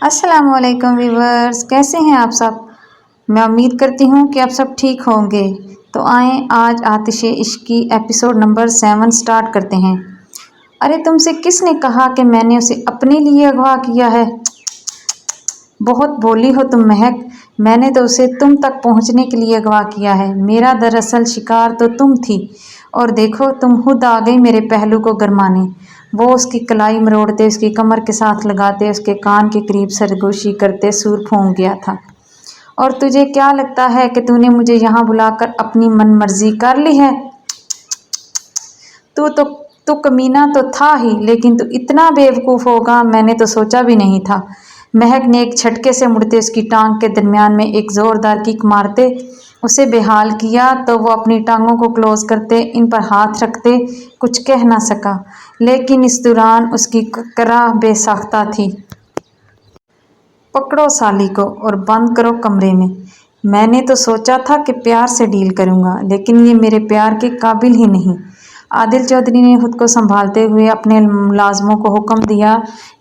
अस्सलाम वालेकुम व्यूवर्स, कैसे हैं आप सब। मैं उम्मीद करती हूँ कि आप सब ठीक होंगे। तो आएँ आज आतिशे इश्क की एपिसोड नंबर 7 स्टार्ट करते हैं। अरे तुमसे किसने कहा कि मैंने उसे अपने लिए अगवा किया है। बहुत भोली हो तुम महक। मैंने तो उसे तुम तक पहुंचने के लिए अगवा किया है। मेरा दरअसल शिकार तो तुम थी और देखो तुम खुद आ गई मेरे पहलू को गरमाने। वो उसकी कलाई मरोड़ते, उसकी कमर के साथ लगाते, उसके कान के करीब सरगोशी करते सुर फूंक गया था। और तुझे क्या लगता है कि तूने मुझे यहाँ बुलाकर अपनी मन मर्जी कर ली है। तू तो तू कमीना तो था ही, लेकिन तू इतना बेवकूफ़ होगा मैंने तो सोचा भी नहीं था। महक ने एक झटके से मुड़ते उसकी टांग के दरमियान में एक ज़ोरदार किक मारते उसे बेहाल किया तो वो अपनी टांगों को क्लोज करते, इन पर हाथ रखते कुछ कह ना सका, लेकिन इस दौरान उसकी कराह बेसाख्ता थी। पकड़ो साली को और बंद करो कमरे में। मैंने तो सोचा था कि प्यार से डील करूंगा, लेकिन ये मेरे प्यार के काबिल ही नहीं। आदिल चौधरी ने खुद को संभालते हुए अपने मुलाजमों को हुक्म दिया,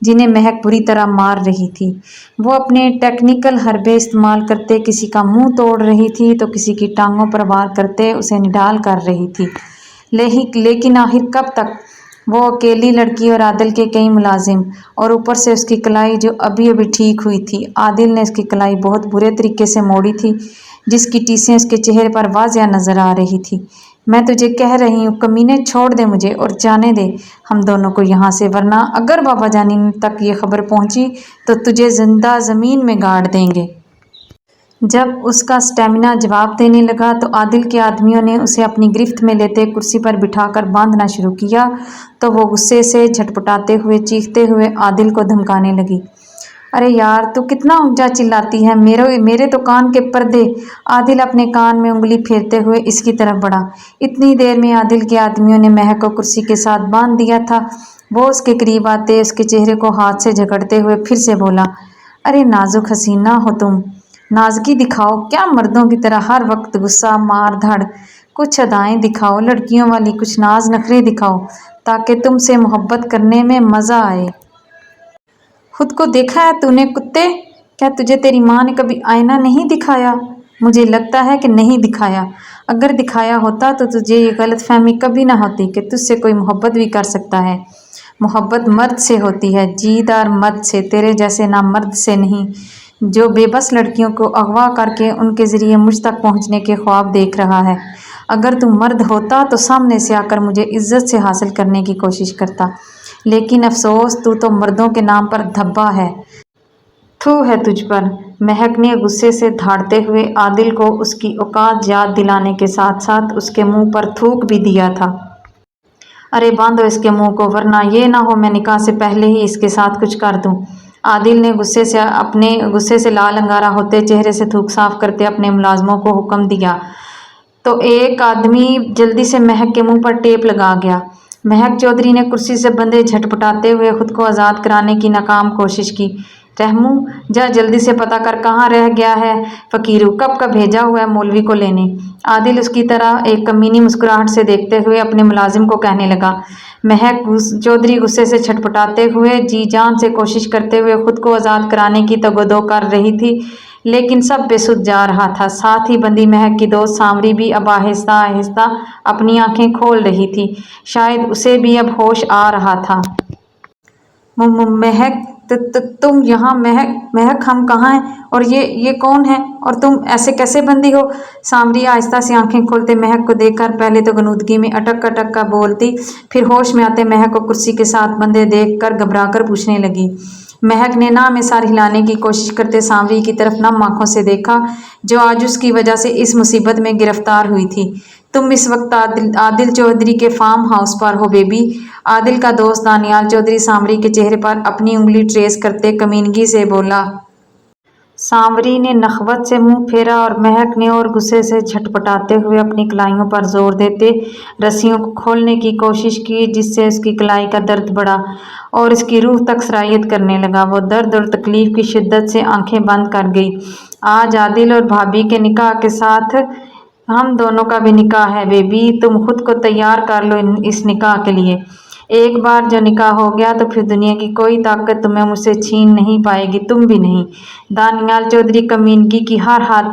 जिन्हें महक बुरी तरह मार रही थी। वो अपने टेक्निकल हरबे इस्तेमाल करते किसी का मुंह तोड़ रही थी तो किसी की टांगों पर वार करते उसे निढाल कर रही थी। लेकिन आखिर कब तक। वो अकेली लड़की और आदिल के कई मुलाजिम, और ऊपर से उसकी कलाई जो अभी अभी ठीक हुई थी। आदिल ने उसकी कलाई बहुत बुरे तरीके से मोड़ी थी, जिसकी टीसें उसके चेहरे पर वाज़िया नज़र आ रही थी। मैं तुझे कह रही हूँ कमीने, छोड़ दे मुझे और जाने दे हम दोनों को यहाँ से, वरना अगर बाबा जानी तक ये खबर पहुँची तो तुझे जिंदा ज़मीन में गाड़ देंगे। जब उसका स्टेमिना जवाब देने लगा तो आदिल के आदमियों ने उसे अपनी गिरफ्त में लेते कुर्सी पर बिठाकर बांधना शुरू किया तो वो गुस्से से झटपटाते हुए चीखते हुए आदिल को धमकाने लगी। अरे यार तू कितना ऊंचा चिल्लाती है, मेरे तो कान के पर्दे। आदिल अपने कान में उंगली फेरते हुए इसकी तरफ बढ़ा। इतनी देर में आदिल के आदमियों ने महक को कुर्सी के साथ बांध दिया था। वो उसके करीब आते उसके चेहरे को हाथ से झकड़ते हुए फिर से बोला, अरे नाजुक हसीना हो तुम, नाज़गी दिखाओ, क्या मर्दों की तरह हर वक्त गुस्सा मार धाड़। कुछ अदाएं दिखाओ लड़कियों वाली, कुछ नाज नखरे दिखाओ ताकि तुमसे मोहब्बत करने में मज़ा आए। खुद को देखा है तूने कुत्ते? क्या तुझे तेरी माँ ने कभी आईना नहीं दिखाया? मुझे लगता है कि नहीं दिखाया। अगर दिखाया होता तो तुझे ये गलतफहमी कभी ना होती कि तुझसे कोई मोहब्बत भी कर सकता है। मोहब्बत मर्द से होती है, जीदार मर्द से, तेरे जैसे ना मर्द से नहीं, जो बेबस लड़कियों को अगवा करके उनके ज़रिए मुझ तक पहुँचने के ख्वाब देख रहा है। अगर तू मर्द होता तो सामने से आकर मुझे इज्जत से हासिल करने की कोशिश करता, लेकिन अफसोस तू तो मर्दों के नाम पर धब्बा है। थू है तुझ पर। महक ने गुस्से से धाड़ते हुए आदिल को उसकी औकात याद दिलाने के साथ साथ उसके मुंह पर थूक भी दिया था। अरे बांधो इसके मुंह को, वरना ये ना हो मैं निकाह से पहले ही इसके साथ कुछ कर दूं। आदिल ने गुस्से से लाल अंगारा होते चेहरे से थूक साफ करते अपने मुलाजमों को हुक्म दिया तो एक आदमी जल्दी से महक के मुंह पर टेप लगा गया। महक चौधरी ने कुर्सी से बंधे झटपटाते हुए खुद को आज़ाद कराने की नाकाम कोशिश की। रहमू, जा जल्दी से पता कर कहाँ रह गया है फ़कीरू, कब का भेजा हुआ है मौलवी को लेने। आदिल उसकी तरह एक कमीनी मुस्कुराहट से देखते हुए अपने मुलाजिम को कहने लगा। महक चौधरी गुस्से से छटपटाते हुए जी जान से कोशिश करते हुए खुद को आज़ाद कराने की तगोदो कर रही थी, लेकिन सब बेसुध जा रहा था। साथ ही बंदी महक की दोस्त सांवरी भी अब आहिस्ता आहिस्ता अपनी आंखें खोल रही थी। शायद उसे भी अब होश आ रहा था। महक, तुम यहाँ? महक हम कहाँ हैं और ये कौन है और तुम ऐसे कैसे बंदी हो? सांवरी आहिस्ता से आंखें खोलते महक को देखकर पहले तो गनूदगी में अटक अटक कर बोलती, फिर होश में आते महक को कुर्सी के साथ बंधे देखकर घबराकर पूछने लगी। महक ने ना में सार हिलाने की कोशिश करते सांवरी की तरफ नम आंखों से देखा, जो आज उसकी वजह से इस मुसीबत में गिरफ्तार हुई थी। तुम इस वक्त आदिल चौधरी के फार्म हाउस पर हो बेबी। आदिल का दोस्त दानियाल चौधरी सांवरी के चेहरे पर अपनी उंगली ट्रेस करते कमीनगी से बोला। सांवरी ने नखवत से मुंह फेरा और महक ने और गुस्से से झटपटाते हुए अपनी कलाइयों पर जोर देते रस्सियों को खोलने की कोशिश की, जिससे उसकी कलाई का दर्द बढ़ा और इसकी रूह तक सरायत करने लगा। वो दर्द और तकलीफ की शिद्दत से आंखें बंद कर गई। आज आदिल और भाभी के निकाह के साथ हम दोनों का भी निकाह है बेबी, तुम खुद को तैयार कर लो इस निकाह के लिए। एक बार जो निकाह हो गया तो फिर दुनिया की कोई ताकत तुम्हें मुझसे छीन नहीं पाएगी, तुम भी नहीं। दानियाल चौधरी कमीनगी की हर हाथ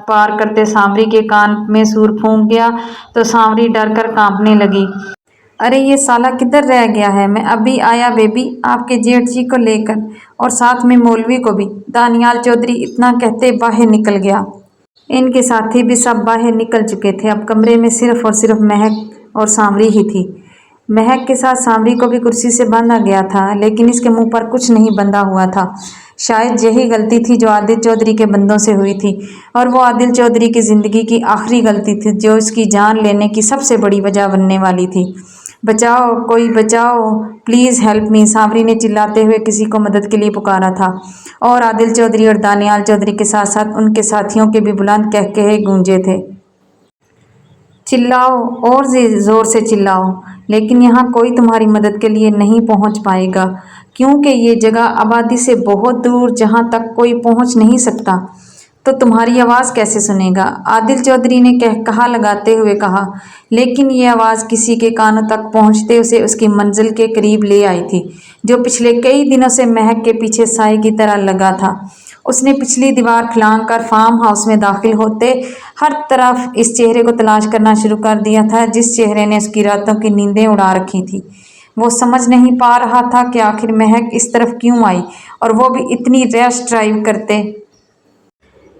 पार करते सांवरी के कान में सूर फूंक गया तो सांवरी डर कर कांपने लगी। अरे ये साला किधर रह गया है? मैं अभी आया बेबी, आपके जेठ जी को लेकर, और साथ में मौलवी को भी। दानियाल चौधरी इतना कहते बाहर निकल गया। इनके साथी भी सब बाहर निकल चुके थे। अब कमरे में सिर्फ और सिर्फ महक और सांवरी ही थी। महक के साथ सांवरी को भी कुर्सी से बांधा गया था, लेकिन इसके मुंह पर कुछ नहीं बंधा हुआ था। शायद यही गलती थी जो आदिल चौधरी के बंदों से हुई थी, और वो आदिल चौधरी की ज़िंदगी की आखिरी गलती थी जो इसकी जान लेने की सबसे बड़ी वजह बनने वाली थी। बचाओ, कोई बचाओ, प्लीज़ हेल्प मी, सांवरी ने चिल्लाते हुए किसी को मदद के लिए पुकारा था। और आदिल चौधरी और दानियाल चौधरी के साथ साथ उनके साथियों के भी बुलंद कहकहे गूंजे थे। चिल्लाओ, और ज़ोर से चिल्लाओ, लेकिन यहाँ कोई तुम्हारी मदद के लिए नहीं पहुँच पाएगा, क्योंकि ये जगह आबादी से बहुत दूर, जहाँ तक कोई पहुँच नहीं सकता। तो तुम्हारी आवाज़ कैसे सुनेगा? आदिल चौधरी ने कहा लगाते हुए कहा। लेकिन ये आवाज़ किसी के कानों तक पहुँचते उसे उसकी मंजिल के करीब ले आई थी, जो पिछले कई दिनों से महक के पीछे साए की तरह लगा था। उसने पिछली दीवार खलांग कर फार्म हाउस में दाखिल होते हर तरफ इस चेहरे को तलाश करना शुरू कर दिया था, जिस चेहरे ने उसकी रातों की नींदें उड़ा रखी थी। वो समझ नहीं पा रहा था कि आखिर महक इस तरफ क्यों आई, और वो भी इतनी रैश ड्राइव करते।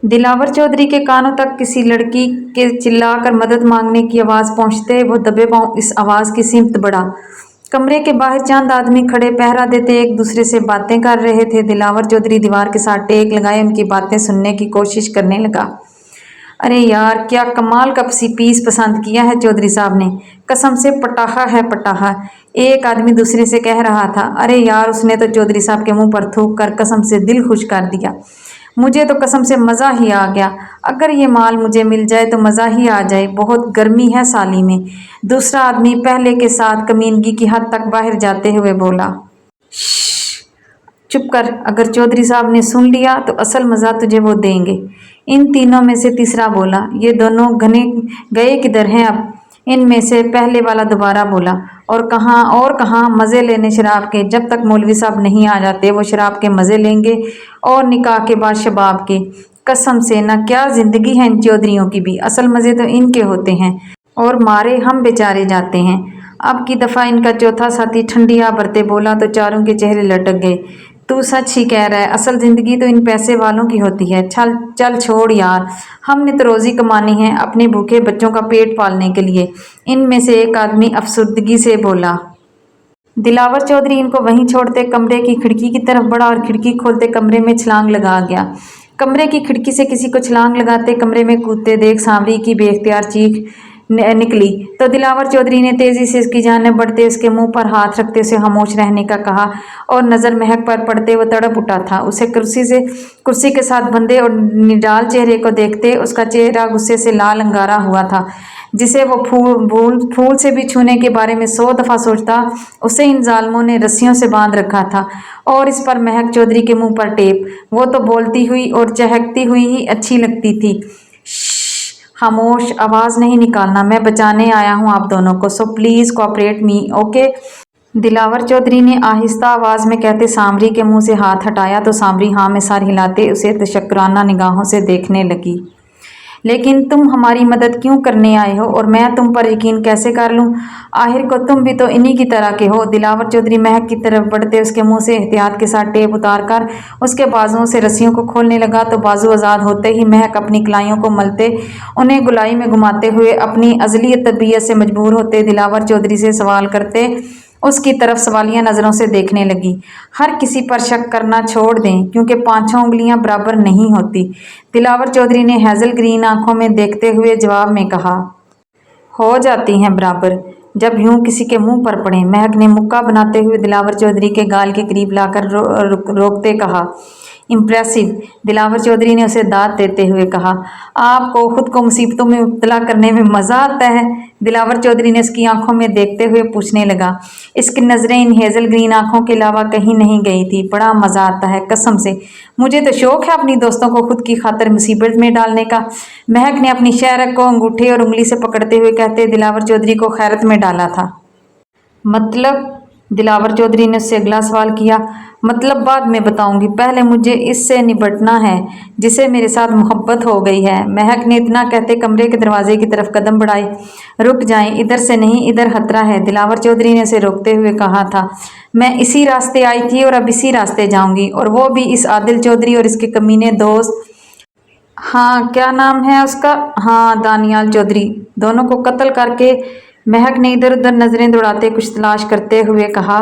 दिलावर चौधरी के कानों तक किसी लड़की के चिल्लाकर मदद मांगने की आवाज़ पहुंचते वो दबे पांव इस आवाज़ की सिमत बढ़ा। कमरे के बाहर चंद आदमी खड़े पहरा देते एक दूसरे से बातें कर रहे थे। दिलावर चौधरी दीवार के साथ टेक लगाए उनकी बातें सुनने की कोशिश करने लगा। अरे यार, क्या कमाल का पीस पसंद किया है चौधरी साहब ने, कसम से पटाखा है पटाखा, एक आदमी दूसरे से कह रहा था। अरे यार, उसने तो चौधरी साहब के मुंह पर थूक कर कसम से दिल खुश कर दिया। मुझे तो कसम से मज़ा ही आ गया। अगर ये माल मुझे मिल जाए तो मज़ा ही आ जाए, बहुत गर्मी है साली में। दूसरा आदमी पहले के साथ कमीनगी की हद तक बाहर जाते हुए बोला। चुप कर, अगर चौधरी साहब ने सुन लिया तो असल मज़ा तुझे वो देंगे। इन तीनों में से तीसरा बोला। ये दोनों घने गए किधर हैं अब? इनमें से पहले वाला दोबारा बोला। और कहाँ मज़े लेने शराब के, जब तक मौलवी साहब नहीं आ जाते वो शराब के मज़े लेंगे, और निकाह के बाद शबाब के। कसम से ना, क्या ज़िंदगी है इन चौधरियों की भी, असल मज़े तो इनके होते हैं, और मारे हम बेचारे जाते हैं। अब की दफ़ा इनका चौथा साथी ठंडिया भरते बोला तो चारों के चेहरे लटक गए। तू सच ही कह रहा है, असल ज़िंदगी तो इन पैसे वालों की होती है। चल चल छोड़ यार, हमने तो रोज़ी कमानी है अपने भूखे बच्चों का पेट पालने के लिए। इनमें से एक आदमी अफसुर्दगी से बोला। दिलावर चौधरी इनको वहीं छोड़ते कमरे की खिड़की की तरफ बढ़ा और खिड़की खोलते कमरे में छलांग लगा गया। कमरे की खिड़की से किसी को छलांग लगाते कमरे में कूदते देख सांवरी की बेख्तियार चीख निकली तो दिलावर चौधरी ने तेजी से इसकी जानिब बढ़ते उसके मुंह पर हाथ रखते उसे खामोश रहने का कहा, और नज़र महक पर पड़ते वो तड़प उठा था। उसे कुर्सी के साथ बंधे और निडाल चेहरे को देखते उसका चेहरा गुस्से से लाल अंगारा हुआ था, जिसे वो फूल से भी छूने के बारे में 100 दफ़ा सोचता। उसे इन जालमों ने रस्सियों से बांध रखा था, और इस पर महक चौधरी के मुंह पर टेप। वो तो बोलती हुई और चहकती हुई ही अच्छी लगती थी। खामोश, आवाज़ नहीं निकालना, मैं बचाने आया हूँ आप दोनों को, so please cooperate me, okay? Dilawar Chaudhry ने आहिस्ता आवाज़ में कहते सांवरी के मुंह से हाथ हटाया तो सांवरी हाँ में सर हिलाते उसे तशक्कुराना निगाहों से देखने लगी। लेकिन तुम हमारी मदद क्यों करने आए हो, और मैं तुम पर यकीन कैसे कर लूं? आखिर को तुम भी तो इन्हीं की तरह के हो। दिलावर चौधरी महक की तरफ बढ़ते उसके मुंह से एहतियात के साथ टेप उतार कर उसके बाजुओं से रस्सियों को खोलने लगा तो बाजू आज़ाद होते ही महक अपनी कलाइयों को मलते उन्हें गुलाई में घुमाते हुए अपनी अज़ली तबीयत से मजबूर होते दिलावर चौधरी से सवाल करते उसकी तरफ सवालिया नज़रों से देखने लगी। हर किसी पर शक करना छोड़ दें, क्योंकि पाँचों उंगलियां बराबर नहीं होती। दिलावर चौधरी ने हैज़ल ग्रीन आंखों में देखते हुए जवाब में कहा, हो जाती हैं बराबर, जब यूं किसी के मुंह पर पड़े। महक ने मुक्का बनाते हुए दिलावर चौधरी के गाल के करीब लाकर रोकते कहा, इम्प्रेसिव। दिलावर चौधरी ने उसे दाद देते हुए कहा, आपको खुद को मुसीबतों में मुब्तला करने में मज़ा आता है? दिलावर चौधरी ने उसकी आंखों में देखते हुए पूछने लगा। इसकी नज़रें इन हेज़ल ग्रीन आंखों के अलावा कहीं नहीं गई थी। बड़ा मज़ा आता है कसम से, मुझे तो शौक़ है अपनी दोस्तों को खुद की खातिर मुसीबत में डालने का। महक ने अपनी शहरक को अंगूठे और उंगली से पकड़ते हुए कहते दिलावर चौधरी को खैरत में डाला था। मतलब दिलावर चौधरी ने उससे अगला सवाल किया। मतलब बाद में बताऊंगी, पहले मुझे इससे निपटना है जिसे मेरे साथ मोहब्बत हो गई है। महक ने इतना कहते कमरे के दरवाजे की तरफ कदम बढ़ाए। रुक जाएं, इधर से नहीं, इधर खतरा है, दिलावर चौधरी ने उसे रोकते हुए कहा था। मैं इसी रास्ते आई थी और अब इसी रास्ते जाऊंगी, और वो भी इस आदिल चौधरी और इसके कमीने दोस्त। हाँ, क्या नाम है उसका? हाँ, दानियाल चौधरी। दोनों को कत्ल करके। महक ने इधर उधर नजरें दौड़ाते कुछ तलाश करते हुए कहा।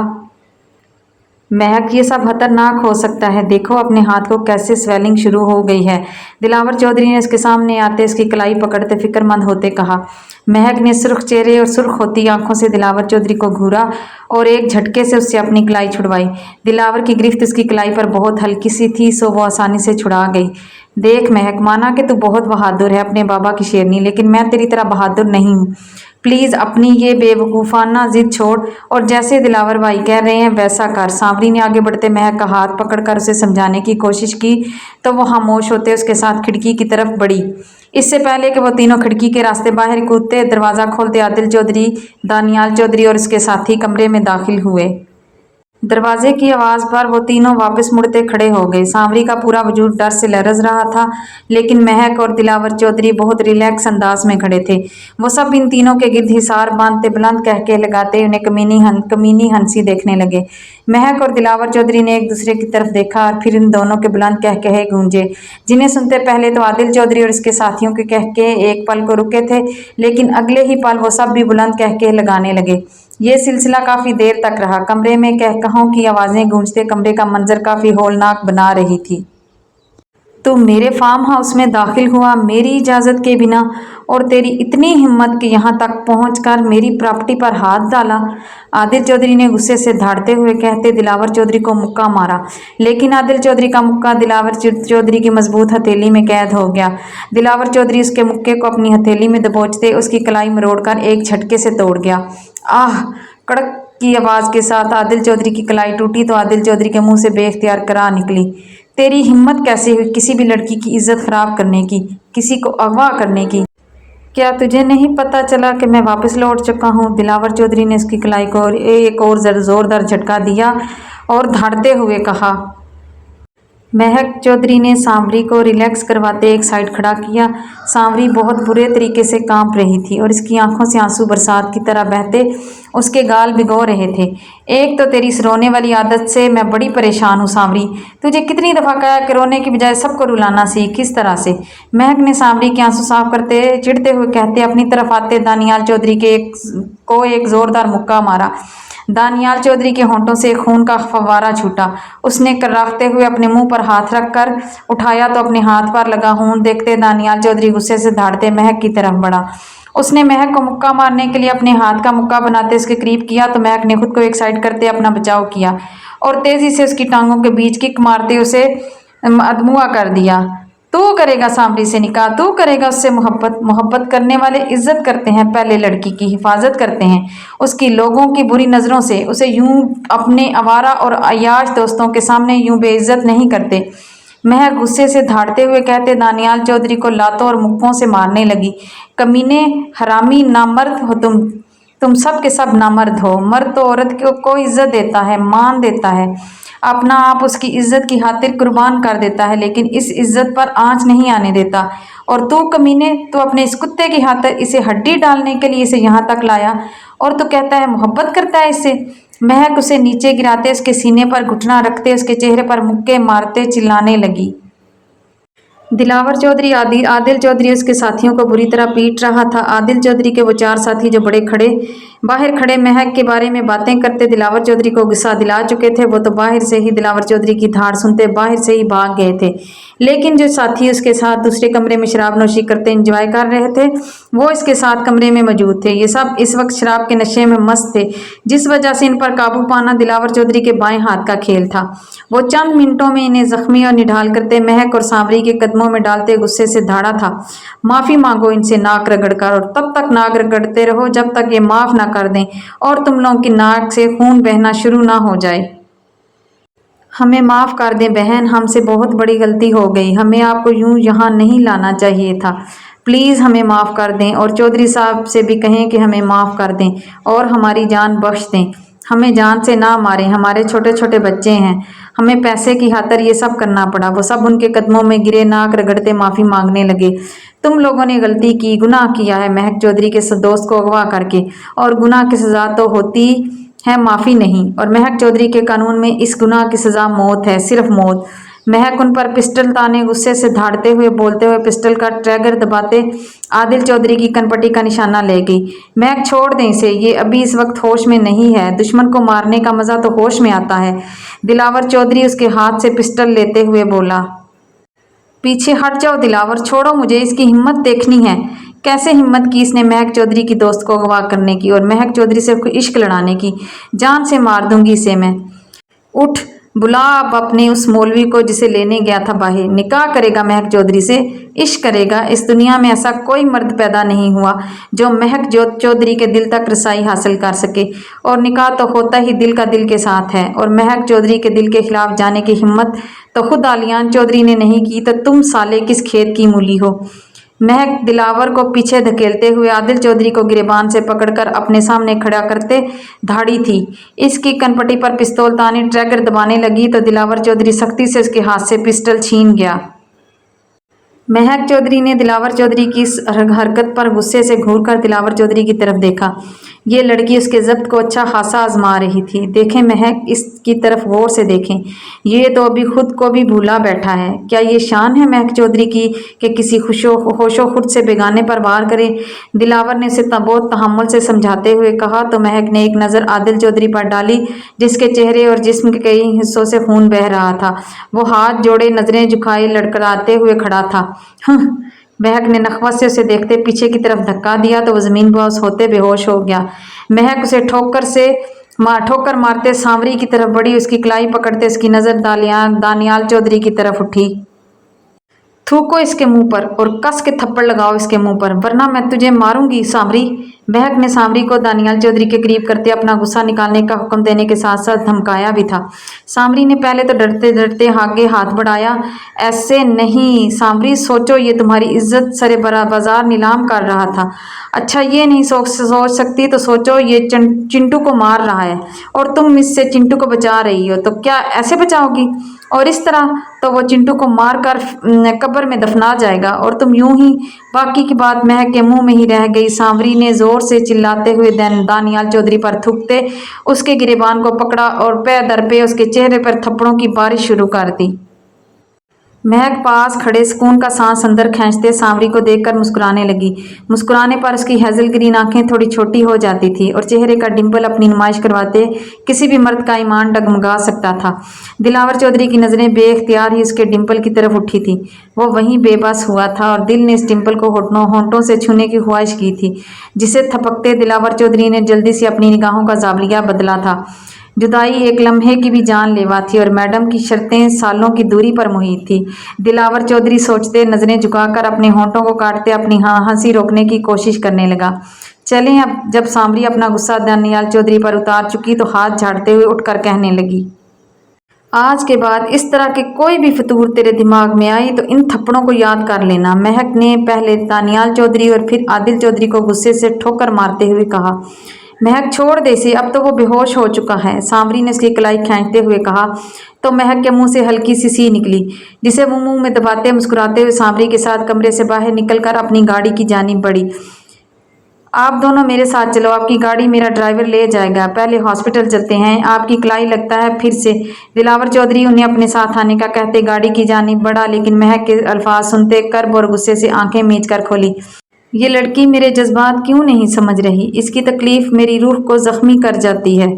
महक, ये सब खतरनाक हो सकता है, देखो अपने हाथ को कैसे स्वेलिंग शुरू हो गई है। दिलावर चौधरी ने उसके सामने आते उसकी कलाई पकड़ते फिक्रमंद होते कहा। महक ने सुर्ख चेहरे और सुर्ख होती आंखों से दिलावर चौधरी को घूरा और एक झटके से उससे अपनी कलाई छुड़वाई। दिलावर की गिरफ्त उसकी कलाई पर बहुत हल्की सी थी, सो वो आसानी से छुड़ा गई। देख महक, माना कि तू बहुत बहादुर है, अपने बाबा की शेरनी, लेकिन मैं तेरी तरह बहादुर नहीं हूँ। प्लीज अपनी ये बेवकूफाना जिद छोड़ और जैसे दिलावर भाई कह रहे हैं वैसा कर। सांवरी ने आगे बढ़ते महक का हाथ पकड़कर उसे समझाने की कोशिश की तो वो खामोश होते उसके साथ खिड़की की तरफ बढ़ी। इससे पहले कि वो तीनों खिड़की के रास्ते बाहर कूदते, दरवाज़ा खोलते आदिल चौधरी, दानियाल चौधरी और उसके साथी कमरे में दाखिल हुए। दरवाजे की आवाज़ पर वो तीनों वापस मुड़ते खड़े हो गए। सांवरी का पूरा वजूद डर से लरज रहा था, लेकिन महक और दिलावर चौधरी बहुत रिलैक्स अंदाज में खड़े थे। वो सब इन तीनों के गिर्द हिसार बांधते बुलंद कहके लगाते उन्हें कमीनी हंसी देखने लगे। महक और दिलावर चौधरी ने एक दूसरे की तरफ देखा और फिर इन दोनों के बुलंद कहकहे गूंजे, जिन्हें सुनते पहले तो आदिल चौधरी और इसके साथियों के कहके एक पल को रुके थे, लेकिन अगले ही पल वो सब भी बुलंद कहके लगाने लगे। ये सिलसिला काफ़ी देर तक रहा। कमरे में कहकहों की आवाज़ें गूंजते कमरे का मंजर काफ़ी हौलनाक बना रही थी। तू मेरे फार्म हाउस में दाखिल हुआ मेरी इजाज़त के बिना, और तेरी इतनी हिम्मत कि यहाँ तक पहुँचकर मेरी प्रॉपर्टी पर हाथ डाला। आदिल चौधरी ने गुस्से से धाड़ते हुए कहते दिलावर चौधरी को मुक्का मारा, लेकिन आदिल चौधरी का मुक्का दिलावर चौधरी की मजबूत हथेली में कैद हो गया। दिलावर चौधरी उसके मुक्के को अपनी हथेली में दबोचते उसकी कलाई मरोड़कर एक झटके से तोड़ गया। आह! कड़क की आवाज़ के साथ आदिल चौधरी की कलाई टूटी तो आदिल चौधरी के मुंह से बेख्तियार कराह निकली। तेरी हिम्मत कैसे हुई किसी भी लड़की की इज्जत खराब करने की, किसी को अगवा करने की? क्या तुझे नहीं पता चला कि मैं वापस लौट चुका हूँ? दिलावर चौधरी ने उसकी कलाई को एक और जोरदार झटका दिया और धाड़ते हुए कहा। महक चौधरी ने सांवरी को रिलैक्स करवाते एक साइड खड़ा किया। सांवरी बहुत बुरे तरीके से कांप रही थी और इसकी आंखों से आंसू बरसात की तरह बहते उसके गाल भिगो रहे थे। एक तो तेरी इस रोने वाली आदत से मैं बड़ी परेशान हूँ सांवरी। तुझे कितनी दफ़ा कहा कि रोने की बजाय सबको रुलाना सीख। किस तरह से? महक ने सांवरी के आंसू साफ करते चिढ़ते हुए कहते अपनी तरफ आते दानियाल चौधरी के एक ज़ोरदार मुक्का मारा। दानियाल चौधरी के होंठों से खून का फव्वारा छूटा। उसने कराहते हुए अपने मुंह पर हाथ रखकर उठाया तो अपने हाथ पर लगा खून देखते दानियाल चौधरी गुस्से से धाड़ते महक की तरफ बढ़ा। उसने महक को मुक्का मारने के लिए अपने हाथ का मुक्का बनाते उसके करीब किया तो महक ने खुद को एक साइड करते अपना बचाव किया और तेजी से उसकी टांगों के बीच किक मारते उसे अधमुआ कर दिया। तू करेगा सांवरी से निकाह? तू करेगा उससे मोहब्बत करने वाले इज्जत करते हैं, पहले लड़की की हिफाजत करते हैं उसकी लोगों की बुरी नज़रों से, उसे यूं अपने आवारा और अय्याश दोस्तों के सामने यूं बेइज्जत नहीं करते। महक गुस्से से धाड़ते हुए कहते दानियाल चौधरी को लातों और मुक्कों से मारने लगी। कमीने, हरामी, नामर्द हो तुम सब के सब नामर्द हो। मर्द तो औरत को इज्जत देता है, मान देता है, अपना आप उसकी इज्जत की खातिर कुर्बान कर देता है, लेकिन इस इज्जत पर आंच नहीं आने देता। और तू कमीने, तू अपने इस कुत्ते की खातिर इसे हड्डी डालने के लिए इसे यहाँ तक लाया और तू कहता है मोहब्बत करता है इससे। महक उसे नीचे गिराते उसके सीने पर घुटना रखते उसके चेहरे पर मुक्के मारते चिल्लाने लगी। दिलावर चौधरी आदिल चौधरी उसके साथियों को बुरी तरह पीट रहा था। आदिल चौधरी के वो चार साथी जो बाहर खड़े महक के बारे में बातें करते दिलावर चौधरी को गुस्सा दिला चुके थे, वो तो बाहर से ही दिलावर चौधरी की धाड़ सुनते बाहर से ही भाग गए थे। लेकिन जो साथी उसके साथ दूसरे कमरे में शराब नोशी करते एंजॉय कर रहे थे वो इसके साथ कमरे में मौजूद थे। ये सब इस वक्त शराब के नशे में मस्त थे, जिस वजह से इन पर काबू पाना दिलावर चौधरी के बाएं हाथ का खेल था। वो चंद मिनटों में इन्हें जख्मी और निढाल करते महक और सांवरी के कदमों में डालते गुस्से से धाड़ा था, माफ़ी मांगो इनसे नाक रगड़ कर, और तब तक नाक रगड़ते रहो जब तक ये माफ़ ना कर दें और तुम लोगों की नाक से खून बहना शुरू ना हो जाए। हमें माफ़ कर दें बहन, हमसे बहुत बड़ी गलती हो गई, हमें आपको यूं यहाँ नहीं लाना चाहिए था, प्लीज़ हमें माफ़ कर दें। और चौधरी साहब से भी कहें कि हमें माफ़ कर दें और हमारी जान बख्श दें। हमें जान से ना मारे, हमारे छोटे छोटे बच्चे हैं, हमें पैसे की खातिर ये सब करना पड़ा। वो सब उनके कदमों में गिरे, नाक रगड़ते माफ़ी मांगने लगे। तुम लोगों ने गलती की, गुनाह किया है महक चौधरी के दोस्त को अगवा करके, और गुनाह की सज़ा तो होती है माफ़ी नहीं। और महक चौधरी के कानून में इस गुनाह की सज़ा मौत है, सिर्फ मौत। महक उन पर पिस्टल ताने गुस्से से धाड़ते हुए, बोलते हुए पिस्टल का ट्रैगर दबाते आदिल चौधरी की कनपटी का निशाना ले गई। महक छोड़ दें इसे, ये अभी इस वक्त होश में नहीं है। दुश्मन को मारने का मज़ा तो होश में आता है। दिलावर चौधरी उसके हाथ से पिस्टल लेते हुए बोला। पीछे हट जाओ दिलावर, छोड़ो मुझे, इसकी हिम्मत देखनी है। कैसे हिम्मत की इसने महक चौधरी की दोस्त को अगवा करने की और महक चौधरी से इश्क लड़ाने की। जान से मार दूंगी इसे मैं। उठ, बुला आप अपने उस मौलवी को जिसे लेने गया था बाहर। निकाह करेगा महक चौधरी से, इश्क करेगा। इस दुनिया में ऐसा कोई मर्द पैदा नहीं हुआ जो महक चौधरी के दिल तक रसाई हासिल कर सके। और निकाह तो होता ही दिल का दिल के साथ है, और महक चौधरी के दिल के खिलाफ जाने की हिम्मत तो खुद आलियान चौधरी ने नहीं की, तो तुम साले किस खेत की मूली हो। महक दिलावर को पीछे धकेलते हुए आदिल चौधरी को गिरेबान से पकड़कर अपने सामने खड़ा करते धाड़ी थी। इसकी कनपटी पर पिस्तौल ताने ट्रैगर दबाने लगी तो दिलावर चौधरी सख्ती से उसके हाथ से पिस्टल छीन गया। महक चौधरी ने दिलावर चौधरी की इस हरकत पर गुस्से से घूरकर दिलावर चौधरी की तरफ देखा। ये लड़की उसके जब्त को अच्छा खासा आजमा रही थी। देखें महक, इसकी तरफ गौर से देखें, ये तो अभी खुद को भी भूला बैठा है। क्या ये शान है महक चौधरी की कि किसी होशो खुद से बेगाने पर वार करे। दिलावर ने उसे बहुत तहम्मुल से समझाते हुए कहा तो महक ने एक नज़र आदिल चौधरी पर डाली, जिसके चेहरे और जिस्म के कई हिस्सों से खून बह रहा था। वो हाथ जोड़े, नजरें झुकाए, लड़खड़ाते हुए खड़ा था। महक ने नखवत से उसे देखते पीछे की तरफ धक्का दिया तो वो जमीन पर होते बेहोश हो गया। महक उसे ठोकर मारते सांवरी की तरफ बढ़ी। उसकी कलाई पकड़ते उसकी नज़र दानियाल चौधरी की तरफ उठी। थूको इसके मुंह पर और कस के थप्पड़ लगाओ इसके मुंह पर, वरना मैं तुझे मारूंगी सांवरी। महक ने सांवरी को दानियाल चौधरी के करीब करते अपना गुस्सा निकालने का हुक्म देने के साथ साथ धमकाया भी था। सांवरी ने पहले तो डरते डरते आगे हाथ बढ़ाया। ऐसे नहीं सांवरी, सोचो ये तुम्हारी इज्जत सरे बाजार नीलाम कर रहा था। अच्छा ये नहीं सोच सकती तो सोचो ये चिंटू को मार रहा है और तुम इससे चिंटू को बचा रही हो, तो क्या ऐसे बचाओगी? और इस तरह तो वो चिंटू को मार कर कब्र में दफना जाएगा और तुम यूं ही। बाकी की बात महक के मुंह में ही रह गई। सांवरी ने जोर से चिल्लाते हुए दानियाल चौधरी पर थूकते उसके गिरेबान को पकड़ा और पैर दर पे उसके चेहरे पर थप्पड़ों की बारिश शुरू कर दी। महक पास खड़े सुकून का सांस अंदर खींचते सांवरी को देखकर मुस्कुराने लगी। मुस्कुराने पर उसकी हेजल ग्रीन आंखें थोड़ी छोटी हो जाती थी और चेहरे का डिंपल अपनी नुमाइश करवाते किसी भी मर्द का ईमान डगमगा सकता था। दिलावर चौधरी की नज़रें बेख्तियार ही उसके डिंपल की तरफ उठी थी। वो वहीं बेबस हुआ था और दिल ने इस डिंपल को होंठों से छूने की ख्वाहिश की थी, जिसे थपकते दिलावर चौधरी ने जल्दी से अपनी निगाहों का जावलिया बदला था। जुदाई एक लम्हे की भी जानलेवा थी और मैडम की शर्तें सालों की दूरी पर मुहित थी। दिलावर चौधरी सोचते, नज़रें झुकाकर अपने होंठों को काटते अपनी हंसी रोकने की कोशिश करने लगा। चलें अब। जब सांवरी अपना गुस्सा दानियाल चौधरी पर उतार चुकी तो हाथ झाड़ते हुए उठकर कहने लगी, आज के बाद इस तरह के कोई भी फतूर तेरे दिमाग में आई तो इन थप्पड़ों को याद कर लेना। महक ने पहले दानियाल चौधरी और फिर आदिल चौधरी को गुस्से से ठोकर मारते हुए कहा। महक छोड़ दे इसे, अब तो वो बेहोश हो चुका है। सांवरी ने उसकी कलाई खींचते हुए कहा तो महक के मुंह से हल्की सी निकली, जिसे वो मुंह में दबाते मुस्कुराते हुए सांवरी के साथ कमरे से बाहर निकलकर अपनी गाड़ी की जानिब बढ़ी। आप दोनों मेरे साथ चलो, आपकी गाड़ी मेरा ड्राइवर ले जाएगा। पहले हॉस्पिटल चलते हैं, आपकी कलाई लगता है फिर से। दिलावर चौधरी उन्हें अपने साथ आने का कहते गाड़ी की जानिब बढ़ा, लेकिन महक के अल्फाज सुनते कर्ब और गुस्से से आंखें मीच कर खोली। ये लड़की मेरे जज्बात क्यों नहीं समझ रही? इसकी तकलीफ मेरी रूह को जख्मी कर जाती है।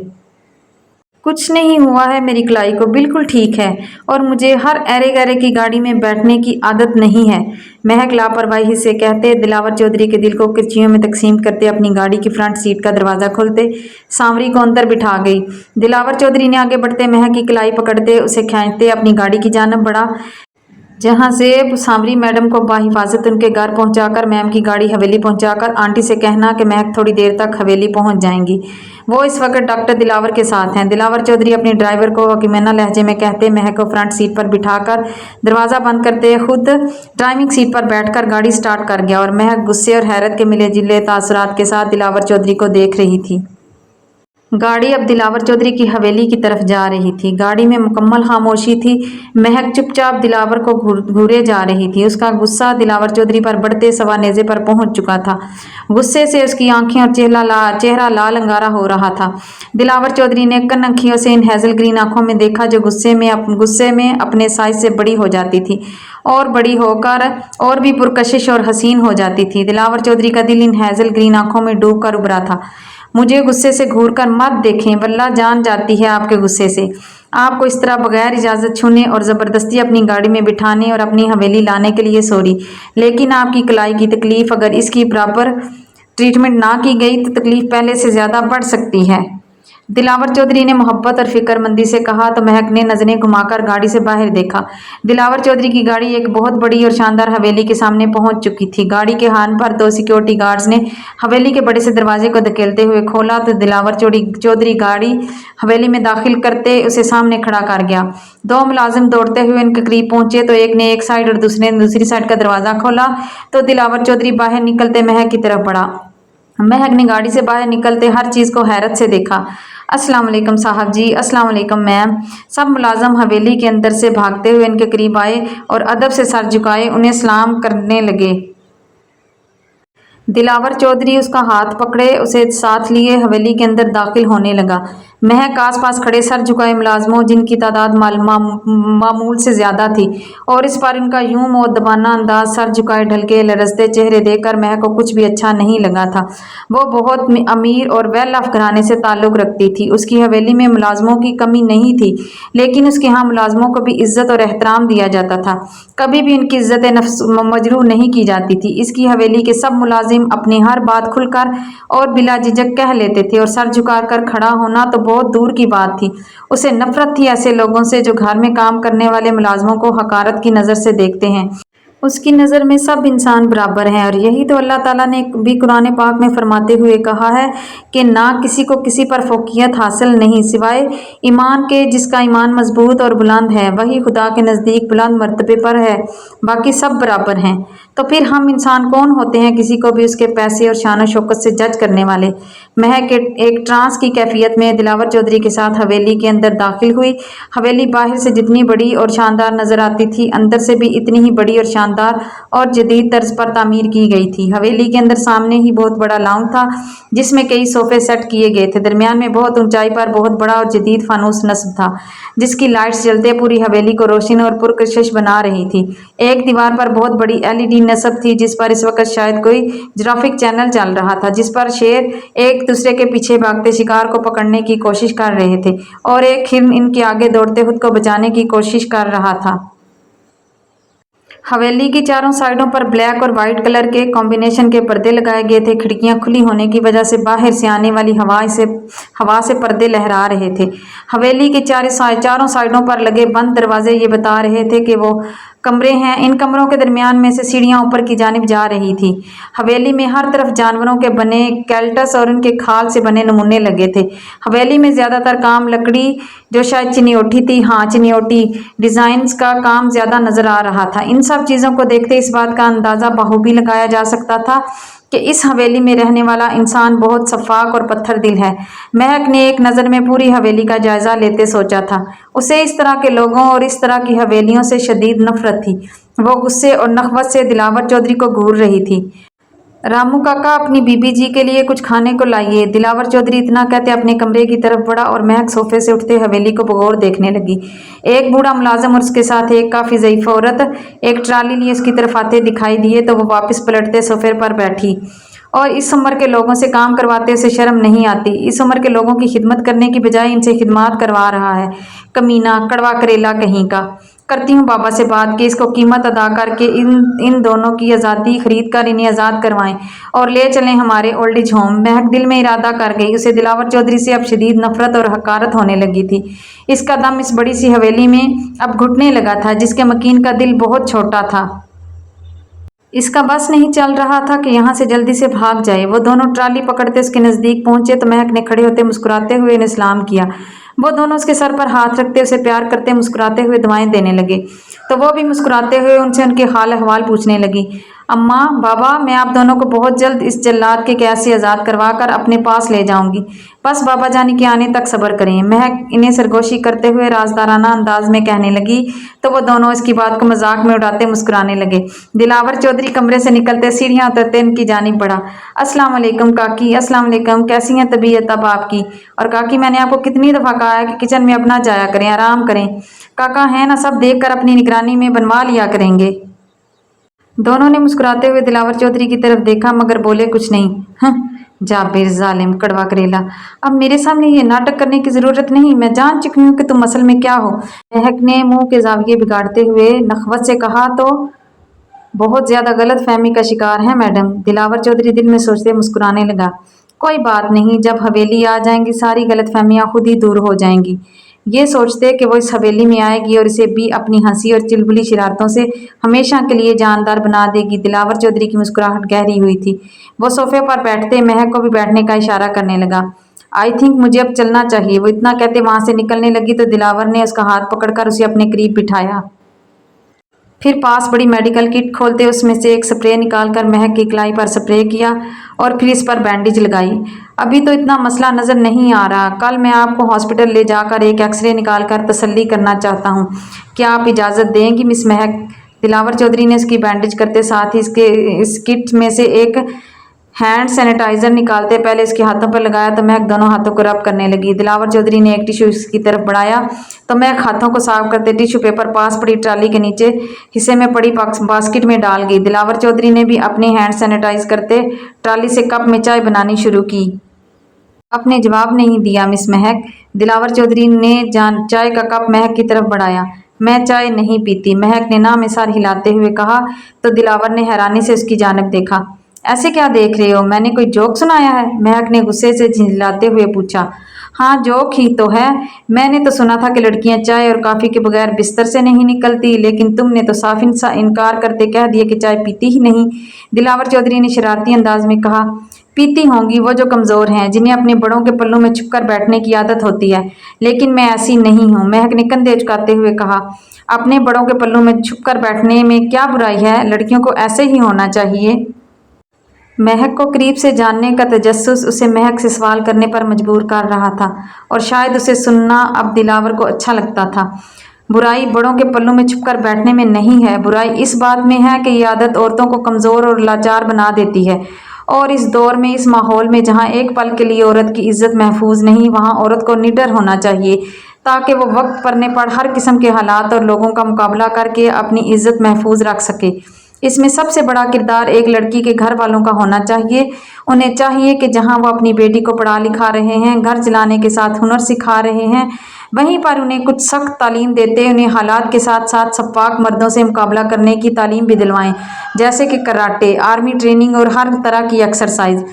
कुछ नहीं हुआ है, मेरी कलाई को बिल्कुल ठीक है और मुझे हर ऐरे गैरे की गाड़ी में बैठने की आदत नहीं है। महक लापरवाही से कहते दिलावर चौधरी के दिल को किरचियों में तकसीम करते अपनी गाड़ी की फ्रंट सीट का दरवाज़ा खोलते सांवरी को अंदर बिठा गई। दिलावर चौधरी ने आगे बढ़ते महक की कलाई पकड़ते उसे खींचते अपनी गाड़ी की जानब बढ़ा, जहां से सांवरी मैडम को बाहिफाजत उनके घर पहुंचाकर मैम की गाड़ी हवेली पहुंचाकर आंटी से कहना कि महक थोड़ी देर तक हवेली पहुंच जाएंगी। वो इस वक्त डॉक्टर दिलावर के साथ हैं। दिलावर चौधरी अपने ड्राइवर को हकीमाना लहजे में कहते महक को फ्रंट सीट पर बिठाकर दरवाज़ा बंद करते खुद ड्राइविंग सीट पर बैठकर गाड़ी स्टार्ट कर गया और महक गुस्से और हैरत के मिले जुले तासुरात के साथ दिलावर चौधरी को देख रही थी। गाड़ी अब दिलावर चौधरी की हवेली की तरफ जा रही थी। गाड़ी में मुकम्मल खामोशी थी। महक चुपचाप दिलावर को घूरे जा रही थी। उसका गुस्सा दिलावर चौधरी पर बढ़ते सवानेजे पर पहुंच चुका था। गुस्से से उसकी आंखें और चेहरा लाल अंगारा हो रहा था। दिलावर चौधरी ने कनखियों से इन हेजल ग्रीन आंखों में देखा जो गुस्से में अपने साइज से बड़ी हो जाती थी और बड़ी होकर और भी पुरकशिश और हसीन हो जाती थी। दिलावर चौधरी का दिल इन हेजल ग्रीन आंखों में डूब कर उभरा था। मुझे गुस्से से घूर कर मत देखें, वल्लाह जान जाती है आपके गुस्से से। आपको इस तरह बगैर इजाज़त छूने और ज़बरदस्ती अपनी गाड़ी में बिठाने और अपनी हवेली लाने के लिए सॉरी, लेकिन आपकी कलाई की तकलीफ़ अगर इसकी बराबर ट्रीटमेंट ना की गई तो तकलीफ़ पहले से ज़्यादा बढ़ सकती है। दिलावर चौधरी ने मोहब्बत और फिक्रमंदी से कहा तो महक ने नजरें घुमाकर गाड़ी से बाहर देखा। दिलावर चौधरी की गाड़ी एक बहुत बड़ी और शानदार हवेली के सामने पहुंच चुकी थी। गाड़ी के हार्न पर 2 सिक्योरिटी गार्ड्स ने हवेली के बड़े से दरवाजे को धकेलते हुए खोला तो दिलावर चौधरी गाड़ी हवेली में दाखिल करते उसे सामने खड़ा कर गया। 2 मुलाजिम दौड़ते हुए इनके करीब पहुंचे तो एक ने एक साइड और दूसरे ने दूसरी साइड का दरवाज़ा खोला तो दिलावर चौधरी बाहर निकलते महक की तरफ बढ़ा। महक ने गाड़ी से बाहर निकलते हर चीज़ को हैरत से देखा। अस्सलाम वालेकुम साहब जी, अस्सलाम वालेकुम मैम। सब मुलाजम हवेली के अंदर से भागते हुए इनके करीब आए और अदब से सर झुकाए उन्हें सलाम करने लगे। दिलावर चौधरी उसका हाथ पकड़े उसे साथ लिए हवेली के अंदर दाखिल होने लगा। महक आसपास खड़े सर झुकाए मुलाजमों जिनकी तादाद मामूल से ज़्यादा थी और इस पर इनका यूं मुअद्दबाना अंदाज, सर झुकाए ढलके लरजते चेहरे देखकर महक को कुछ भी अच्छा नहीं लगा था। वो बहुत अमीर और वेल ऑफ घराने से ताल्लुक़ रखती थी। उसकी हवेली में मुलाजमों की कमी नहीं थी, लेकिन उसके यहाँ मुलाजमों को भी इज़्ज़त और एहतराम दिया जाता था। कभी भी इनकी इज़्ज़त नफ्स मजरूह नहीं की जाती थी। इसकी हवेली के सब मुलाजिम अपनी हर बात खुलकर और बिला झिझक कह लेते थे और सर झुकाकर खड़ा होना तो बहुत दूर की बात थी। उसे नफरत थी ऐसे लोगों से जो घर में काम करने वाले मुलाजमों को हकारत की नज़र से देखते हैं। उसकी नज़र में सब इंसान बराबर हैं और यही तो अल्लाह ताला ने भी कुरान पाक में फरमाते हुए कहा है कि ना किसी को किसी पर फोकियत हासिल नहीं सिवाय ईमान के। जिसका ईमान मजबूत और बुलंद है वही खुदा के नज़दीक बुलंद मर्तबे पर है, बाकी सब बराबर हैं। तो फिर हम इंसान कौन होते हैं किसी को भी उसके पैसे और शान शौकत से जज करने वाले। महक एक ट्रांस की कैफियत में दिलावर चौधरी के साथ हवेली के अंदर दाखिल हुई। हवेली बाहर से जितनी बड़ी और शानदार नजर आती थी अंदर से भी इतनी ही बड़ी और शानदार और जदीद तर्ज पर तामीर की गई थी। हवेली के अंदर सामने ही बहुत बड़ा लाउंज था जिसमें कई सोफे सेट किए गए थे। दरमियान में बहुत ऊंचाई पर बहुत बड़ा और जदीद फानूस नस्ब था जिसकी लाइट्स जलते पूरी हवेली को रोशन और पुरकशिश बना रही थी। एक दीवार पर बहुत बड़ी LED नस्ब थी जिस पर इस वक्त शायद कोई जियोग्राफिक चैनल चल रहा था, जिस पर शेर एक दूसरे के पीछे भागते शिकार को पकड़ने की कोशिश कर रहे थे और एक हिरन इनके आगे दौड़ते खुद को बचाने की कोशिश कर रहा था। हवेली की चारों साइडों पर ब्लैक और वाइट कलर के कॉम्बिनेशन के पर्दे लगाए गए थे। खिड़कियां खुली होने की वजह से बाहर से आने वाली हवा से पर्दे लहरा रहे थे। हवेली के चारों साइडों पर लगे बंद दरवाजे ये बता रहे थे कि वो कमरे हैं। इन कमरों के दरमियान में से सीढ़ियां ऊपर की जानिब जा रही थी। हवेली में हर तरफ जानवरों के बने कैल्टस और उनके खाल से बने नमूने लगे थे। हवेली में ज़्यादातर काम लकड़ी जो शायद चिनियोटी थी, हाँ चिनियोटी डिज़ाइंस का काम ज़्यादा नज़र आ रहा था। इन सब चीज़ों को देखते इस बात का अंदाज़ा बखूबी लगाया जा सकता था कि इस हवेली में रहने वाला इंसान बहुत शफ़ाक और पत्थर दिल है। महक ने एक नज़र में पूरी हवेली का जायज़ा लेते सोचा था। उसे इस तरह के लोगों और इस तरह की हवेलियों से शदीद नफरत थी। वो गुस्से और नखवत से दिलावर चौधरी को घूर रही थी। रामू काका अपनी बीबी जी के लिए कुछ खाने को लाइए। दिलावर चौधरी इतना कहते अपने कमरे की तरफ बढ़ा और महक सोफे से उठते हवेली को बगौर देखने लगी। एक बूढ़ा मुलाजम और उसके साथ एक काफ़ी ज़ईफ़ औरत एक ट्राली लिए उसकी तरफ आते दिखाई दिए तो वो वापस पलटते सोफे पर बैठी। और इस उम्र के लोगों से काम करवाते उसे शर्म नहीं आती। इस उम्र के लोगों की खिदमत करने की बजाय इनसे खिदमत करवा रहा है। कमीना कड़वा करेला कहीं का। करती हूँ बाबा से बात कि इसको कीमत अदा करके इन दोनों की आज़ादी खरीद कर इन्हें आज़ाद करवाएं और ले चलें हमारे ओल्ड एज होम। महक दिल में इरादा कर गई। उसे दिलावर चौधरी से अब शदीद नफरत और हकारत होने लगी थी। इसका दम इस बड़ी सी हवेली में अब घुटने लगा था जिसके मकीन का दिल बहुत छोटा था। इसका बस नहीं चल रहा था कि यहाँ से जल्दी से भाग जाए। वो दोनों ट्राली पकड़ते उसके नज़दीक पहुंचे तो महक ने खड़े होते मुस्कुराते हुए इन्हें सलाम किया। वो दोनों उसके सर पर हाथ रखते उसे प्यार करते मुस्कुराते हुए दुआएं देने लगे तो वो भी मुस्कुराते हुए उनसे उनके हाल अहवाल पूछने लगी। अम्मा बाबा, मैं आप दोनों को बहुत जल्द इस जल्लाद के कैद से आज़ाद करवा कर अपने पास ले जाऊंगी। बस बाबा जानी के आने तक सब्र करें। महक इन्हें सरगोशी करते हुए राजदाराना अंदाज में कहने लगी तो वो दोनों इसकी बात को मजाक में उड़ाते मुस्कुराने लगे। दिलावर चौधरी कमरे से निकलते सीढ़ियां उतरते इनकी जानिब बढ़ा। अस्सलाम वालेकुम काकी, अस्सलाम वालेकुम, कैसी हैं तबीयत अब आपकी? और काकी, मैंने आपको कितनी दफ़ा कहा है कि किचन में अपना जाया करें, आराम करें। काका है ना, सब देख कर अपनी निगरानी में बनवा लिया करेंगे। दोनों ने मुस्कुराते हुए दिलावर चौधरी की तरफ देखा मगर बोले कुछ नहीं। हं, जाबिर जालिम, कड़वा करेला, अब मेरे सामने ये नाटक करने की जरूरत नहीं, मैं जान चुकी हूँ कि तुम असल में क्या हो। महक ने मुंह के जाविये बिगाड़ते हुए नखवत से कहा, तो बहुत ज्यादा गलत फहमी का शिकार है मैडम। दिलावर चौधरी दिल में सोचते मुस्कुराने लगा। कोई बात नहीं, जब हवेली आ जाएंगी सारी गलत फहमियाँ खुद ही दूर हो जाएंगी। ये सोचते कि वो इस हवेली में आएगी और इसे भी अपनी हंसी और चिलबुली शरारतों से हमेशा के लिए जानदार बना देगी। दिलावर चौधरी की मुस्कुराहट गहरी हुई थी। वो सोफे पर बैठते महक को भी बैठने का इशारा करने लगा। आई थिंक मुझे अब चलना चाहिए। वो इतना कहते वहां से निकलने लगी तो दिलावर ने उसका हाथ पकड़कर उसे अपने करीब बिठाया। फिर पास बड़ी मेडिकल किट खोलते उसमें से एक स्प्रे निकालकर महक की कलाई पर स्प्रे किया और फिर इस पर बैंडेज लगाई। अभी तो इतना मसला नज़र नहीं आ रहा, कल मैं आपको हॉस्पिटल ले जाकर एक एक्सरे निकालकर तसल्ली करना चाहता हूँ। क्या आप इजाज़त देंगी मिस महक? दिलावर चौधरी ने उसकी बैंडेज करते साथ ही इस किट में से एक हैंड सैनिटाइजर निकालते पहले इसके हाथों पर लगाया तो महक दोनों हाथों को रब करने लगी। दिलावर चौधरी ने एक टिश्यू इसकी तरफ बढ़ाया तो महक हाथों को साफ करते टिश्यू पेपर पास पड़ी ट्राली के नीचे हिस्से में पड़ी बास्केट में डाल गई। दिलावर चौधरी ने भी अपने हैंड सैनिटाइज करते ट्राली से कप में चाय बनानी शुरू की। आपने जवाब नहीं दिया मिस महक। दिलावर चौधरी ने चाय का कप महक की तरफ बढ़ाया। मैं चाय नहीं पीती, महक ने ना में सर हिलाते हुए कहा तो दिलावर ने हैरानी से उसकी जानब देखा। ऐसे क्या देख रहे हो, मैंने कोई जोक सुनाया है? महक ने गुस्से से झिंझलाते हुए पूछा। हाँ, जोक ही तो है। मैंने तो सुना था कि लड़कियां चाय और कॉफ़ी के बगैर बिस्तर से नहीं निकलती, लेकिन तुमने तो साफ इनकार करते कह दिया कि चाय पीती ही नहीं। दिलावर चौधरी ने शरारती अंदाज में कहा। पीती होंगी वो जो कमज़ोर हैं, जिन्हें अपने बड़ों के पल्लों में छुपकर बैठने की आदत होती है, लेकिन मैं ऐसी नहीं हूँ। महक ने कंधे झुकाते हुए कहा। अपने बड़ों के पल्लों में छुपकर बैठने में क्या बुराई है? लड़कियों को ऐसे ही होना चाहिए। महक को करीब से जानने का तजस्सुस उसे महक से सवाल करने पर मजबूर कर रहा था और शायद उसे सुनना अब दिलावर को अच्छा लगता था। बुराई बड़ों के पल्लों में छुपकर बैठने में नहीं है, बुराई इस बात में है कि ये आदत औरतों को कमज़ोर और लाचार बना देती है। और इस दौर में, इस माहौल में जहाँ एक पल के लिए औरत की इज्जत महफूज नहीं, वहाँ औरत को निडर होना चाहिए ताकि वो वक्त पड़ने पर हर किस्म के हालात और लोगों का मुकाबला करके अपनी इज्जत महफूज रख सके। इसमें सबसे बड़ा किरदार एक लड़की के घर वालों का होना चाहिए। उन्हें चाहिए कि जहां वो अपनी बेटी को पढ़ा लिखा रहे हैं, घर चलाने के साथ हुनर सिखा रहे हैं, वहीं पर उन्हें कुछ सख्त तालीम देते उन्हें हालात के साथ साथ सपाक मर्दों से मुकाबला करने की तालीम भी दिलवाएं, जैसे कि कराटे, आर्मी ट्रेनिंग और हर तरह की एक्सरसाइज।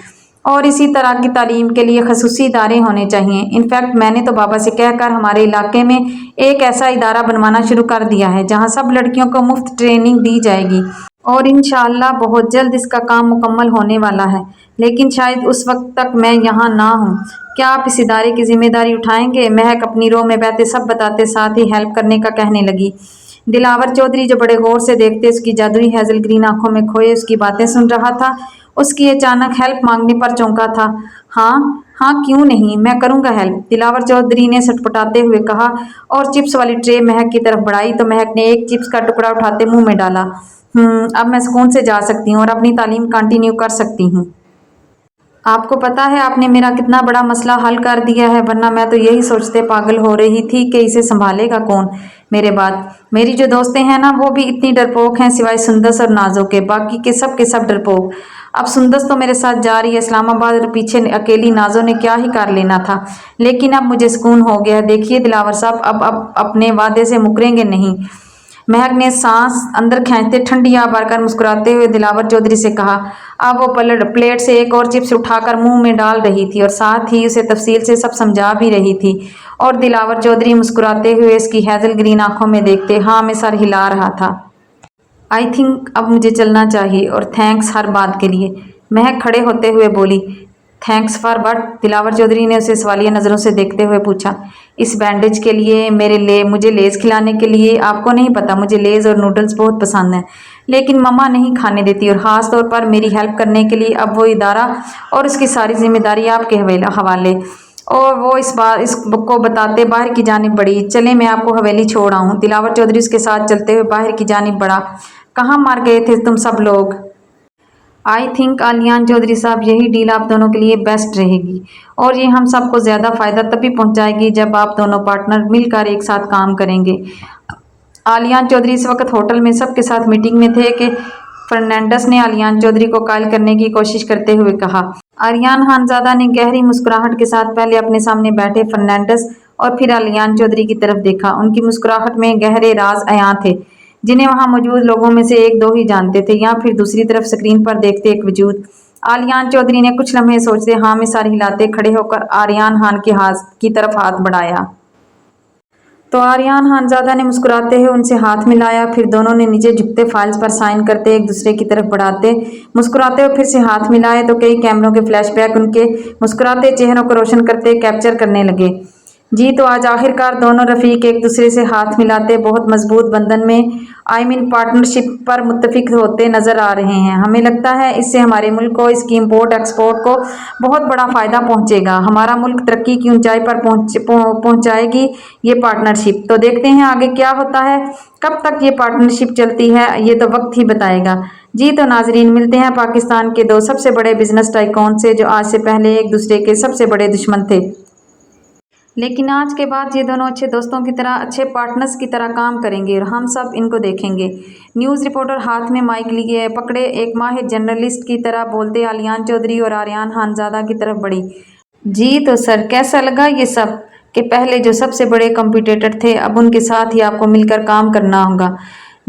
और इसी तरह की तालीम के लिए खसूसी इदारे होने चाहिए। इनफैक्ट मैंने तो बाबा से कहकर हमारे इलाके में एक ऐसा इदारा बनवाना शुरू कर दिया है जहां सब लड़कियों को मुफ्त ट्रेनिंग दी जाएगी और इंशाअल्लाह बहुत जल्द इसका काम मुकम्मल होने वाला है, लेकिन शायद उस वक्त तक मैं यहाँ ना हूँ। क्या आप इस इदारे की जिम्मेदारी उठाएंगे? महक अपनी रो में बहते सब बताते साथ ही हेल्प करने का कहने लगी। दिलावर चौधरी जो बड़े गौर से देखते उसकी जादुई हेजल ग्रीन आंखों में खोए उसकी बातें सुन रहा था, उसकी अचानक हेल्प मांगने पर चौंका था। हाँ हाँ, क्यों नहीं, मैं करूँगा हेल्प, दिलावर चौधरी ने सटपटाते हुए कहा और चिप्स वाली ट्रे महक की तरफ बढ़ाई तो महक ने एक चिप्स का टुकड़ा उठाते मुंह में डाला। अब मैं सुकून से जा सकती हूँ और अपनी तालीम कंटिन्यू कर सकती हूँ। आपको पता है आपने मेरा कितना बड़ा मसला हल कर दिया है, वरना मैं तो यही सोचते पागल हो रही थी कि इसे संभालेगा कौन मेरे बाद। मेरी जो दोस्तें हैं ना, वो भी इतनी डरपोक हैं सिवाय सुंदस और नाजो के, बाकी के सब डरपोक। अब सुंदस तो मेरे साथ जा रही है इस्लामाबाद और पीछे अकेली नाजो ने क्या ही कर लेना था, लेकिन अब मुझे सुकून हो गया। देखिए दिलावर साहब, अब अपने वादे से मुकरेंगे नहीं। महक ने सांस अंदर खींचते ठंडी हवा भरकर मुस्कुराते हुए दिलावर चौधरी से कहा। अब वो प्लेट से एक और चिप्स उठाकर मुंह में डाल रही थी और साथ ही उसे तफसील से सब समझा भी रही थी और दिलावर चौधरी मुस्कुराते हुए इसकी हेजल ग्रीन आंखों में देखते हाँ में सर हिला रहा था। आई थिंक अब मुझे चलना चाहिए और थैंक्स हर बात के लिए, महक खड़े होते हुए बोली। Thanks for what? Dilawar Chaudhry ने उसे सवालिया नज़रों से देखते हुए पूछा। इस बैंडेज के लिए, मुझे लेज़ खिलाने के लिए? आपको नहीं पता मुझे लेज़ और नूडल्स बहुत पसंद हैं, लेकिन मम्मा नहीं खाने देती और ख़ास तौर पर मेरी हेल्प करने के लिए अब वो इदारा और उसकी सारी जिम्मेदारी आपके हवाले। और वो इस बुक को बताते बाहर की जानिब बढ़ी। चले मैं आपको हवेली छोड़ आऊँ। दिलावर चौधरी उसके साथ चलते हुए बाहर की जानिब बढ़ा। कहाँ मार गए थे तुम सब लोग? आई थिंक आलियान चौधरी साहब यही डील आप दोनों के लिए बेस्ट रहेगी और ये हम सबको ज़्यादा फ़ायदा तभी पहुंचाएगी जब आप दोनों पार्टनर मिलकर एक साथ काम करेंगे। आलियान चौधरी इस वक्त होटल में सबके साथ मीटिंग में थे कि फर्नांडस ने आलियान चौधरी को कायल करने की कोशिश करते हुए कहा। आरियान खानजादा ने गहरी मुस्कुराहट के साथ पहले अपने सामने बैठे फर्नांडस और फिर आलियान चौधरी की तरफ देखा। उनकी मुस्कुराहट में गहरे राज अयां थे जिन्हें वहां मौजूद लोगों में से एक दो ही जानते थे, या फिर दूसरी तरफ स्क्रीन पर देखते एक वजूद। आलियान चौधरी ने कुछ लम्हे सोचते हाँ में सर हिलाते खड़े होकर आरियान खान की तरफ हाथ बढ़ाया। तो आरियान खानजादा ने मुस्कुराते हुए उनसे हाथ मिलाया। फिर दोनों ने नीचे झुकते फाइल्स पर साइन करते एक दूसरे की तरफ बढ़ाते मुस्कुराते हुए फिर से हाथ मिलाए तो कई कैमरों के फ्लैशबैक उनके मुस्कुराते चेहरों को रोशन करते कैप्चर करने लगे। जी तो आज आखिरकार दोनों रफीक एक दूसरे से हाथ मिलाते बहुत मजबूत बंधन में पार्टनरशिप पर मुत्तफिक होते नजर आ रहे हैं। हमें लगता है इससे हमारे मुल्क को, इसकी इंपोर्ट एक्सपोर्ट को बहुत बड़ा फ़ायदा पहुंचेगा। हमारा मुल्क तरक्की की ऊंचाई पर पहुंचाएगी ये पार्टनरशिप। तो देखते हैं आगे क्या होता है, कब तक ये पार्टनरशिप चलती है ये तो वक्त ही बताएगा। जी तो नाजरीन, मिलते हैं पाकिस्तान के दो सबसे बड़े बिजनेस टाइकॉन से जो आज से पहले एक दूसरे के सबसे बड़े दुश्मन थे, लेकिन आज के बाद ये दोनों अच्छे दोस्तों की तरह, अच्छे पार्टनर्स की तरह काम करेंगे और हम सब इनको देखेंगे। न्यूज़ रिपोर्टर हाथ में माइक लिए पकड़े एक माहिर जर्नलिस्ट की तरह बोलते आलियान चौधरी और आरियान खानजादा की तरफ बढ़ी। जी तो सर, कैसा लगा ये सब कि पहले जो सबसे बड़े कॉम्पिटिटर थे अब उनके साथ ही आपको मिलकर काम करना होगा?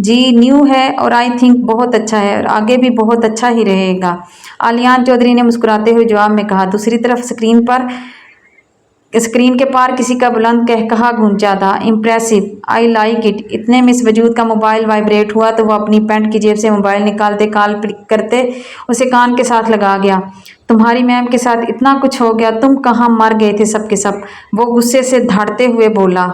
जी न्यू है और आई थिंक बहुत अच्छा है और आगे भी बहुत अच्छा ही रहेगा, आलियान चौधरी ने मुस्कुराते हुए जवाब में कहा। दूसरी तरफ स्क्रीन के पार किसी का बुलंद कहकहा गूंजा था, इम्प्रेसिव, आई लाइक इट। इतने में इस वजूद का मोबाइल वाइब्रेट हुआ तो वो अपनी पैंट की जेब से मोबाइल निकालते कॉल करते उसे कान के साथ लगा गया। तुम्हारी मैम के साथ इतना कुछ हो गया, तुम कहाँ मर गए थे सब के सब? वो गुस्से से धड़ते हुए बोला।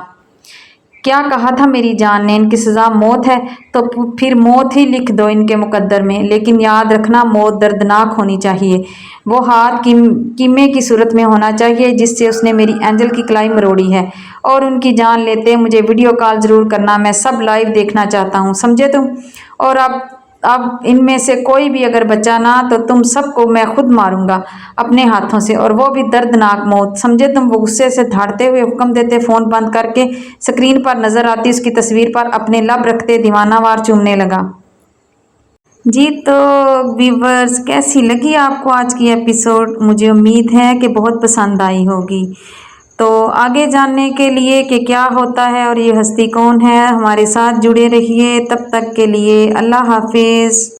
क्या कहा था मेरी जान ने, इनकी सज़ा मौत है तो फिर मौत ही लिख दो इनके मुकद्दर में, लेकिन याद रखना मौत दर्दनाक होनी चाहिए। वो हाथ कीमे की सूरत में होना चाहिए जिससे उसने मेरी एंजल की कलाई मरोड़ी है। और उनकी जान लेते मुझे वीडियो कॉल ज़रूर करना, मैं सब लाइव देखना चाहता हूँ, समझे तुम? और अब इनमें से कोई भी अगर बचा ना तो तुम सबको मैं खुद मारूंगा अपने हाथों से, और वो भी दर्दनाक मौत, समझे तुम? वो गुस्से से धाड़ते हुए हुक्म देते फ़ोन बंद करके स्क्रीन पर नजर आती उसकी तस्वीर पर अपने लब रखते दीवानावार चूमने लगा। जी तो व्यूवर्स, कैसी लगी आपको आज की एपिसोड? मुझे उम्मीद है कि बहुत पसंद आई होगी। तो आगे जानने के लिए कि क्या होता है और ये हस्ती कौन है, हमारे साथ जुड़े रहिए। तब तक के लिए अल्लाह हाफिज़।